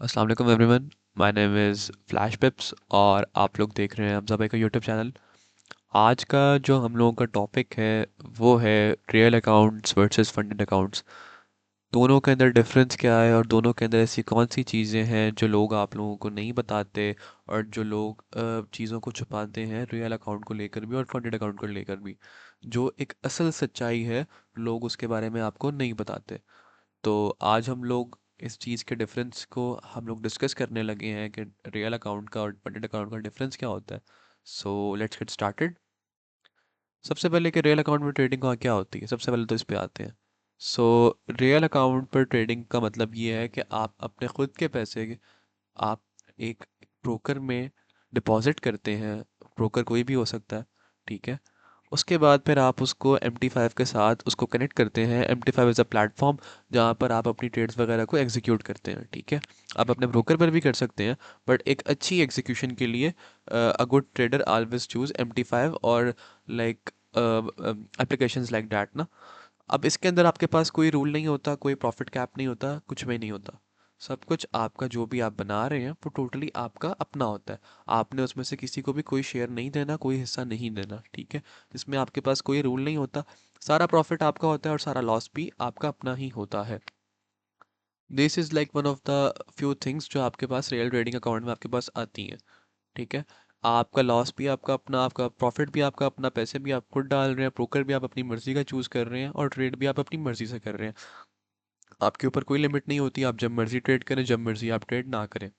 अस्सलाम वालेकुम everyone. My name is flash पिप्स और आप लोग देख रहे हैं अब्ज़ा भाई का यूट्यूब चैनल। आज का जो हम लोगों का टॉपिक है वो है real accounts versus funded accounts. दोनों के अंदर डिफरेंस क्या है और दोनों के अंदर ऐसी कौन सी चीज़ें हैं जो लोग आप लोगों को नहीं बताते और जो लोग चीज़ों को छुपाते हैं रियल अकाउंट को लेकर भी और फंडेड अकाउंट को लेकर भी। जो एक असल सच्चाई है लोग उसके बारे में आपको नहीं बताते। तो आज हम लोग इस चीज़ के डिफरेंस को हम लोग डिस्कस करने लगे हैं कि रियल अकाउंट का और फंडेड अकाउंट का डिफरेंस क्या होता है। So let's get started. सबसे पहले कि रियल अकाउंट में ट्रेडिंग का क्या होती है, सबसे पहले तो इस पे आते हैं। सो रियल अकाउंट पर ट्रेडिंग का मतलब ये है कि आप अपने खुद के पैसे आप एक ब्रोकर में डिपॉजिट करते हैं। ब्रोकर कोई भी हो सकता है, ठीक है। उसके बाद फिर आप उसको MT5 के साथ उसको कनेक्ट करते हैं। MT5 इज़ अ प्लेटफॉर्म जहाँ पर आप अपनी ट्रेड्स वगैरह को एग्जीक्यूट करते हैं, ठीक है। आप अपने ब्रोकर पर भी कर सकते हैं, बट एक अच्छी एग्जीक्यूशन के लिए a good trader always choose MT5 और लाइक एप्लीकेशंस लाइक दैट ना। अब इसके अंदर आपके पास कोई रूल नहीं होता, कोई प्रॉफिट कैप नहीं होता, कुछ भी नहीं होता। सब कुछ आपका जो भी आप बना रहे हैं वो टोटली आपका अपना होता है। आपने उसमें से किसी को भी कोई शेयर नहीं देना, कोई हिस्सा नहीं देना, ठीक है। इसमें आपके पास कोई रूल नहीं होता। सारा प्रॉफिट आपका होता है और सारा लॉस भी आपका अपना ही होता है। This is like one of the few things जो आपके पास रियल ट्रेडिंग अकाउंट में आपके पास आती हैं, ठीक है। आपका लॉस भी आपका अपना, आपका प्रॉफिट भी आपका अपना, पैसे भी आप खुद डाल रहे हैं, ब्रोकर भी आप अपनी मर्जी का चूज़ कर रहे हैं और ट्रेड भी आप अपनी मर्जी से कर रहे हैं। आपके ऊपर कोई लिमिट नहीं होती, आप जब मर्जी ट्रेड करें, जब मर्जी आप ट्रेड ना करें,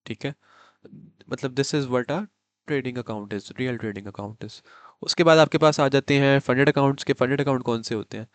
ठीक है। मतलब this is what a trading account is, real trading account is. उसके बाद आपके पास आ जाते हैं फंडेड अकाउंट्स के। फंडेड अकाउंट कौन से होते हैं?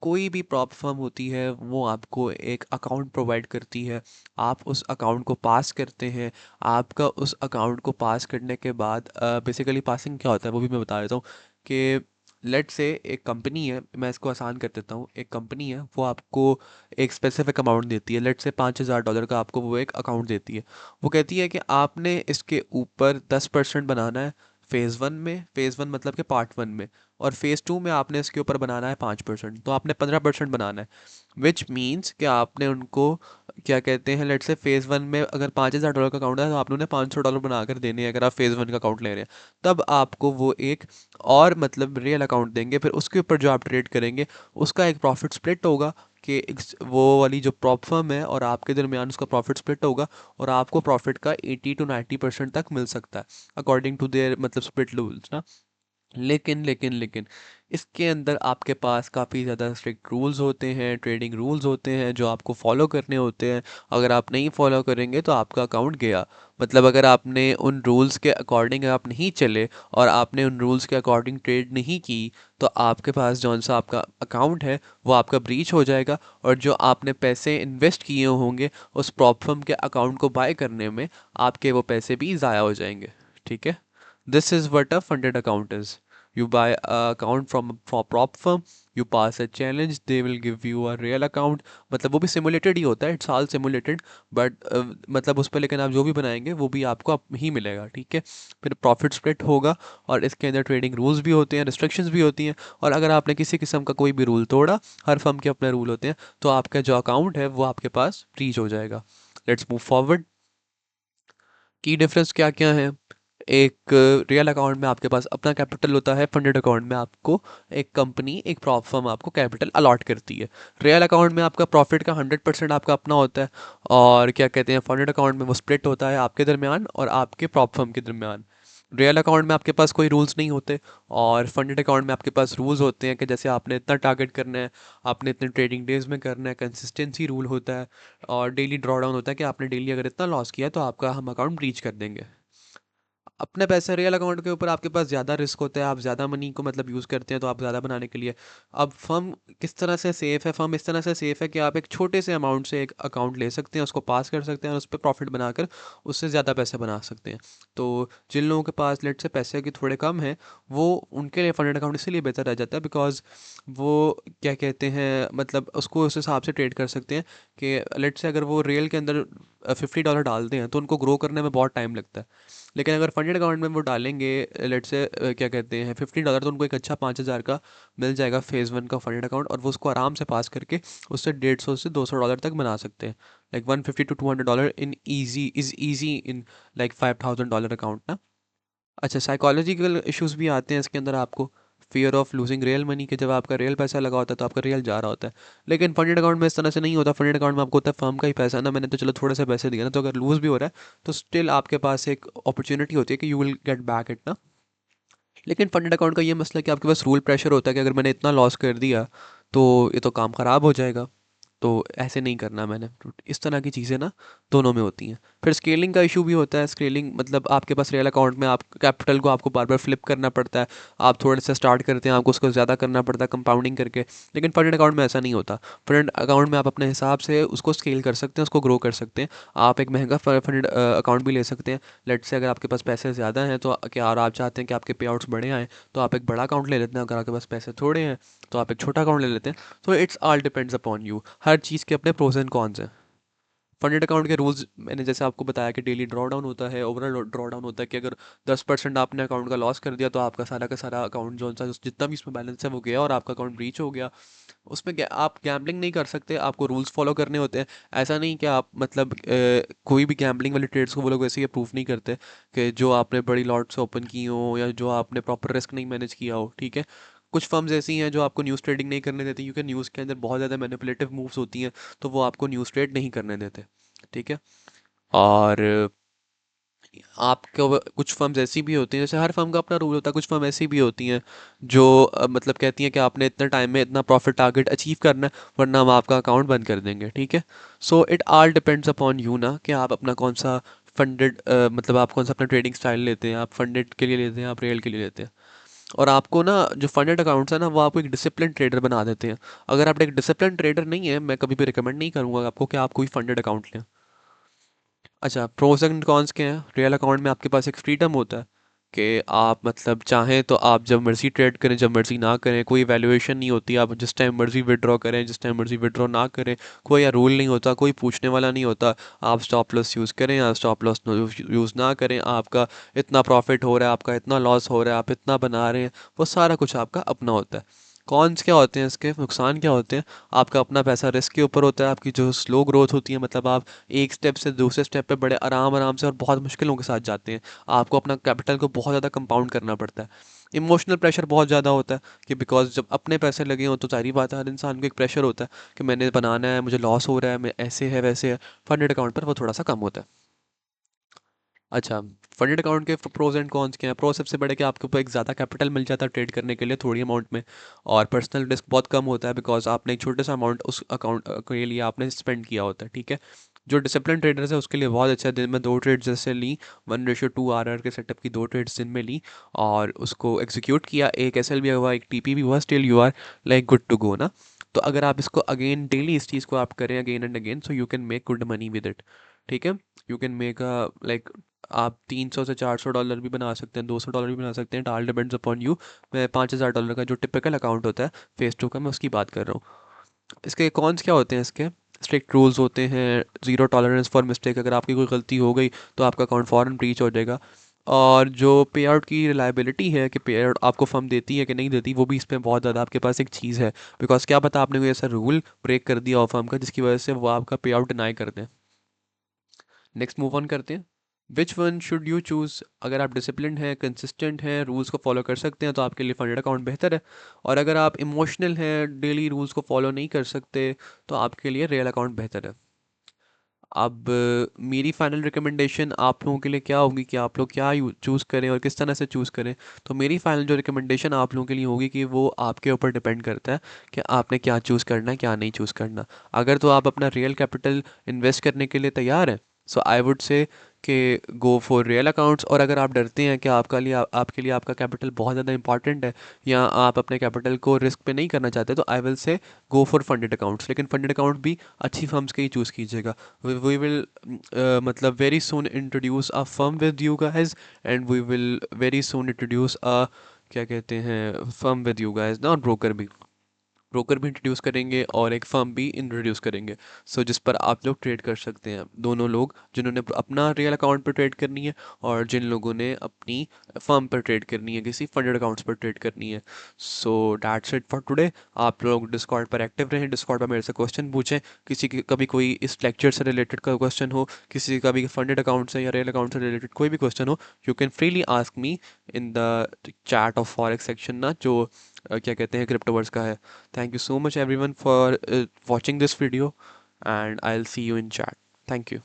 कोई भी प्रॉप फर्म होती है वो आपको एक अकाउंट प्रोवाइड करती है। आप उस अकाउंट को पास करते हैं। आपका उस अकाउंट को पास करने के बाद बेसिकली पासिंग क्या होता है वो भी मैं बता देता हूँ कि लेट से एक कंपनी है, मैं इसको आसान कर देता हूँ। एक कंपनी है वो आपको एक स्पेसिफिक अमाउंट देती है, लेट से $5,000 का आपको वो एक अकाउंट देती है। वो कहती है कि आपने इसके ऊपर 10% बनाना है फेज़ 1 में। फेज़ 1 मतलब कि पार्ट 1 में। और फेज़ 2 में आपने इसके ऊपर बनाना है 5%, तो आपने 15% बनाना है। विच मीन्स कि आपने उनको क्या कहते हैं, लेट से फेज़ 1 में अगर $5,000 का अकाउंट है तो आपने उन्हें $500 बनाकर देने हैं अगर आप फेज़ 1 का अकाउंट ले रहे हैं। तब आपको वो एक और मतलब रियल अकाउंट देंगे, फिर उसके ऊपर जो आप ट्रेड करेंगे उसका एक प्रॉफिट स्प्लिट होगा कि वो वाली जो प्रॉप फर्म है और आपके दरमियान उसका प्रॉफिट स्प्लिट होगा और आपको प्रॉफिट का 80 to 90% तक मिल सकता है अकॉर्डिंग टू देयर मतलब स्प्लिट रूल्स ना। लेकिन इसके अंदर आपके पास काफ़ी ज़्यादा स्ट्रिक्ट रूल्स होते हैं, ट्रेडिंग रूल्स होते हैं जो आपको फॉलो करने होते हैं। अगर आप नहीं फॉलो करेंगे तो आपका अकाउंट गया। मतलब अगर आपने उन रूल्स के अकॉर्डिंग आप नहीं चले और आपने उन रूल्स के अकॉर्डिंग ट्रेड नहीं की, तो आपके पास जौन सा आपका अकाउंट है वो आपका ब्रीच हो जाएगा और जो आपने पैसे इन्वेस्ट किए होंगे उस प्रॉप फर्म के अकाउंट को बाय करने में, आपके वो पैसे भी ज़ाया हो जाएंगे, ठीक है। This is what a funded account is. You buy a account from for prop firm, you pass a challenge, they will give you a real account. मतलब वो भी सिमुलेटेड ही होता है, इट्स ऑल सिमुलेटेड, बट मतलब उस पर लेकिन आप जो भी बनाएंगे वो भी आपको ही मिलेगा, ठीक है। फिर प्रॉफिट स्प्लिट होगा और इसके अंदर ट्रेडिंग रूल्स भी होते हैं, रिस्ट्रिक्शंस भी होती हैं। और अगर आपने किसी किस्म का कोई भी रूल तोड़ा, हर फर्म के अपने रूल होते हैं, तो आपका जो अकाउंट है वो आपके पास फ्रीज हो जाएगा। Let's move forward. की डिफरेंस क्या क्या है? एक रियल अकाउंट में आपके पास अपना कैपिटल होता है, फंडेड अकाउंट में आपको एक कंपनी, एक प्रॉप फर्म आपको कैपिटल अलॉट करती है। रियल अकाउंट में आपका प्रॉफिट का 100% आपका अपना होता है और क्या कहते हैं फंडेड अकाउंट में वो स्प्लिट होता है आपके दरमियान और आपके प्रॉप फर्म के दरमियान। रियल अकाउंट में आपके पास कोई रूल्स नहीं होते और फंडेड अकाउंट में आपके पास रूल्स होते हैं कि जैसे आपने इतना टारगेट करना है, आपने इतने ट्रेडिंग डेज में करना है, कंसिस्टेंसी रूल होता है और डेली ड्रॉ डाउन होता है कि आपने डेली अगर इतना लॉस किया तो आपका हम अकाउंट ब्रीच कर देंगे। अपने पैसे रियल अकाउंट के ऊपर आपके पास ज़्यादा रिस्क होता है, आप ज़्यादा मनी को मतलब यूज़ करते हैं तो आप ज़्यादा बनाने के लिए। अब फर्म किस तरह से सेफ़ है? फर्म इस तरह से सेफ़ है कि आप एक छोटे से अमाउंट से एक अकाउंट ले सकते हैं, उसको पास कर सकते हैं और उस पे प्रॉफिट बनाकर उससे ज़्यादा पैसे बना सकते हैं। तो जिन लोगों के पास लेट से पैसे की थोड़े कम हैं, वो उनके लिए फंडेड अकाउंट इसीलिए बेहतर रह जाता है बिकॉज़ वो क्या कहते हैं मतलब उसको उस हिसाब से ट्रेड कर सकते हैं कि लेट से अगर वो रियल के अंदर $50 डालते हैं तो उनको ग्रो करने में बहुत टाइम लगता है। लेकिन अगर फंडेड अकाउंट में वो डालेंगे, लेट से क्या कहते हैं $50, तो उनको एक अच्छा 5,000 का मिल जाएगा फेज़ 1 का फंडेड अकाउंट, और वो उसको आराम से पास करके उससे $150 से $200 तक बना सकते हैं। Like $150 to $200 in easy is easy in like $5,000 account ना। अच्छा, साइकोलॉजिकल इश्यूज भी आते हैं इसके अंदर आपको। Fear of losing real money, के जब आपका रियल पैसा लगा होता है तो आपका रियल जा रहा होता है। लेकिन फंडेड अकाउंट में इस तरह से नहीं होता। फंडेड अकाउंट में आपको होता है फर्म का ही पैसा है ना, मैंने तो चलो थोड़े से पैसे दिए ना, तो अगर लूज भी हो रहा है तो स्टिल आपके पास एक अपॉर्चुनिटी होती है कि you will get back it ना। लेकिन फंडेड अकाउंट का ये मसला है कि आपके पास रूल प्रेशर होता है कि अगर मैंने इतना लॉस कर दिया तो ये तो काम ख़राब हो जाएगा, तो ऐसे नहीं करना मैंने। तो इस तरह की चीज़ें ना दोनों में होती हैं। फिर स्केलिंग का इशू भी होता है। स्केलिंग मतलब आपके पास रियल अकाउंट में आप कैपिटल को आपको बार बार फ्लिप करना पड़ता है। आप थोड़े से स्टार्ट करते हैं, आपको उसको ज़्यादा करना पड़ता है कंपाउंडिंग करके। लेकिन फंडेड अकाउंट में ऐसा नहीं होता। फंडेड अकाउंट में आप अपने हिसाब से उसको स्केल कर सकते हैं, उसको ग्रो कर सकते हैं। आप एक महंगा फंडेड अकाउंट भी ले सकते हैं। लेट से अगर आपके पास पैसे ज़्यादा हैं तो क्या, और आप चाहते हैं कि आपके पे आउट्स बड़े आएँ, तो आप एक बड़ा अकाउंट ले लेते हैं। अगर आपके पास पैसे थोड़े हैं तो आप एक छोटा अकाउंट ले लेते हैं। तो it's all depends upon you. हर चीज़ के अपने प्रोज एंड कॉन्स हैं। फंडेड अकाउंट के रूल्स मैंने जैसे आपको बताया कि डेली ड्रॉ डाउन होता है, ओवरऑल ड्रॉ डाउन होता है कि अगर 10% आपने अकाउंट का लॉस कर दिया तो आपका सारा का सारा अकाउंट जो सा जितना भी इसमें बैलेंस है वो गया और आपका अकाउंट ब्रीच हो गया। उसमें आप गैम्बलिंग नहीं कर सकते, आपको रूल्स फॉलो करने होते हैं। ऐसा नहीं कि आप मतलब कोई भी गैम्बलिंग वाली ट्रेड्स को वो लोग ऐसे ही अप्रूव नहीं करते कि जो आपने बड़ी लॉट्स ओपन की हो या जो आपने प्रॉपर रिस्क नहीं मैनेज किया हो, ठीक है। कुछ फर्म्स ऐसी हैं जो आपको न्यूज़ ट्रेडिंग नहीं करने देती क्योंकि न्यूज़ के अंदर बहुत ज़्यादा मैनिपुलेटिव मूव्स होती हैं, तो वो आपको न्यूज़ ट्रेड नहीं करने देते, ठीक है। और आपको कुछ फर्म्स ऐसी भी होती हैं, जैसे हर फर्म का अपना रूल होता है, कुछ फर्म ऐसी भी होती हैं जो मतलब कहती हैं कि आपने इतने टाइम में इतना प्रॉफिट टारगेट अचीव करना है, वरना हम आपका अकाउंट बंद कर देंगे, ठीक है। So it all depends upon you ना, कि आप अपना कौन सा फंडेड मतलब आप कौन सा अपना ट्रेडिंग स्टाइल लेते हैं। आप फंडेड के लिए लेते हैं, आप रियल के लिए लेते हैं। और आपको ना जो फंडेड अकाउंट्स है ना, वो आपको एक डिसिप्लिन ट्रेडर बना देते हैं। अगर आप एक डिसिप्लिन ट्रेडर नहीं है, मैं कभी भी रिकमेंड नहीं करूँगा आपको कि आप कोई फंडेड अकाउंट लें। अच्छा, प्रोस एंड कॉन्स क्या हैं। रियल अकाउंट में आपके पास एक फ्रीडम होता है कि आप मतलब चाहें तो आप जब मर्ज़ी ट्रेड करें, जब मर्ज़ी ना करें। कोई वैल्यूएशन नहीं होती, आप जिस टाइम मर्ज़ी विड्रॉ करें, जिस टाइम मर्ज़ी विड्रॉ ना करें। कोई रूल नहीं होता, कोई पूछने वाला नहीं होता। आप स्टॉप लॉस यूज़ करें या स्टॉप लॉस यूज़ ना करें, आपका इतना प्रॉफिट हो रहा है, आपका इतना लॉस हो रहा है, आप इतना बना रहे हैं, वो सारा कुछ आपका अपना होता है। कॉन्स क्या होते हैं इसके, नुकसान क्या होते हैं। आपका अपना पैसा रिस्क के ऊपर होता है, आपकी जो स्लो ग्रोथ होती है, मतलब आप एक स्टेप से दूसरे स्टेप पे बड़े आराम आराम से और बहुत मुश्किलों के साथ जाते हैं। आपको अपना कैपिटल को बहुत ज़्यादा कंपाउंड करना पड़ता है। इमोशनल प्रेशर बहुत ज़्यादा होता है कि बिकॉज जब अपने पैसे लगे हों तो सारी बात है, हर इंसान को एक प्रेशर होता है कि मैंने बनाना है, मुझे लॉस हो रहा है, मैं ऐसे है वैसे है। फंडेड अकाउंट पर वो थोड़ा सा कम होता है। अच्छा, फंडेड अकाउंट के प्रोज एंड कॉन्स क्या हैं। प्रो सबसे बड़े कि आपके ऊपर एक ज़्यादा कैपिटल मिल जाता है ट्रेड करने के लिए थोड़ी अमाउंट में, और पर्सनल रिस्क बहुत कम होता है बिकॉज आपने एक छोटे सा अमाउंट उस अकाउंट के लिए आपने स्पेंड किया होता है, ठीक है। जो डिसिप्लिन ट्रेडर्स है उसके लिए बहुत अच्छा है। दिन में 2 ट्रेड्स जैसे ली, 1:2 RR के सेटअप की 2 ट्रेड्स दिन में ली और उसको एग्जीक्यूट किया, एक एस एल भी हुआ, एक टी पी भी हुआ, still you are like good to go ना। तो अगर आप इसको अगेन डेली इस चीज़ को आप करें again and again, so you can make good money with it, ठीक है। You can make a like आप $300 से $400 भी बना सकते हैं, $200 भी बना सकते हैं। It all depends upon you. मैं $5,000 का जो टिपिकल अकाउंट होता है फेस 2 का, मैं उसकी बात कर रहा हूँ। इसके कॉन्स क्या होते हैं इसके। स्ट्रिक्ट रूल्स होते हैं, ज़ीरो टॉलरेंस फॉर मिस्टेक। अगर आपकी कोई गलती हो गई तो आपका अकाउंट फ़ौरन ब्रीच हो जाएगा। और जो पे आउट की रिलायबिलिटी है कि पे आउट आपको फर्म देती है कि नहीं देती, वो भी इसमें बहुत ज़्यादा आपके पास एक चीज़ है। बिकॉज क्या पता आपने कोई ऐसा रूल ब्रेक कर दिया हो फर्म का जिसकी वजह से वो आपका पे आउट डिनाई कर दें। नेक्स्ट मूव ऑन करते हैं। Which one should you choose. अगर आप डिसिप्लिन हैं, कंसिस्टेंट हैं, रूल्स को फॉलो कर सकते हैं तो आपके लिए फंडेड अकाउंट बेहतर है। और अगर आप इमोशनल हैं, डेली रूल्स को फॉलो नहीं कर सकते, तो आपके लिए रियल अकाउंट बेहतर है। अब मेरी फाइनल रिकमेंडेशन आप लोगों के लिए क्या होगी कि आप लोग क्या चूज़ करें और किस तरह से चूज़ करें। तो मेरी फाइनल जो रिकमेंडेशन आप लोगों के लिए होगी कि वो आपके ऊपर डिपेंड करता है कि आपने क्या चूज़ करना है, क्या नहीं चूज़ करना। अगर तो आप अपना रियल कैपिटल इन्वेस्ट करने के लिए तैयार हैं, सो आई वुड से कि गो फॉर रियल अकाउंट्स। और अगर आप डरते हैं कि आपके लिए आपका कैपिटल बहुत ज़्यादा इंपॉर्टेंट है या आप अपने कैपिटल को रिस्क पे नहीं करना चाहते, तो I will say go for funded accounts. लेकिन फंडेड अकाउंट भी अच्छी फर्म्स के ही चूज़ कीजिएगा। we will मतलब very soon introduce a firm with you guys, and we will very soon introduce a क्या कहते हैं firm with you guys, not broker भी। ब्रोकर भी इंट्रोड्यूस करेंगे और एक फर्म भी इंट्रोड्यूस करेंगे, जिस पर आप लोग ट्रेड कर सकते हैं, दोनों लोग जिन्होंने अपना रियल अकाउंट पर ट्रेड करनी है और जिन लोगों ने अपनी फर्म पर ट्रेड करनी है, किसी फंडेड अकाउंट्स पर ट्रेड करनी है। So that's it for today. आप लोग डिस्कॉर्ड पर एक्टिव रहें, डिस्कॉर्ड पर मेरे से क्वेश्चन पूछें, किसी की कभी कोई इस लेक्चर से रिलेटेड का क्वेश्चन हो, किसी का भी फंडेड अकाउंट से या रियल अकाउंट से रिलेटेड कोई भी क्वेश्चन हो, you can freely ask me in the chat off forex section ना, जो क्या कहते हैं, क्रिप्टोवर्स का है। Thank you so much everyone for watching this video, and I'll see you in chat. Thank you.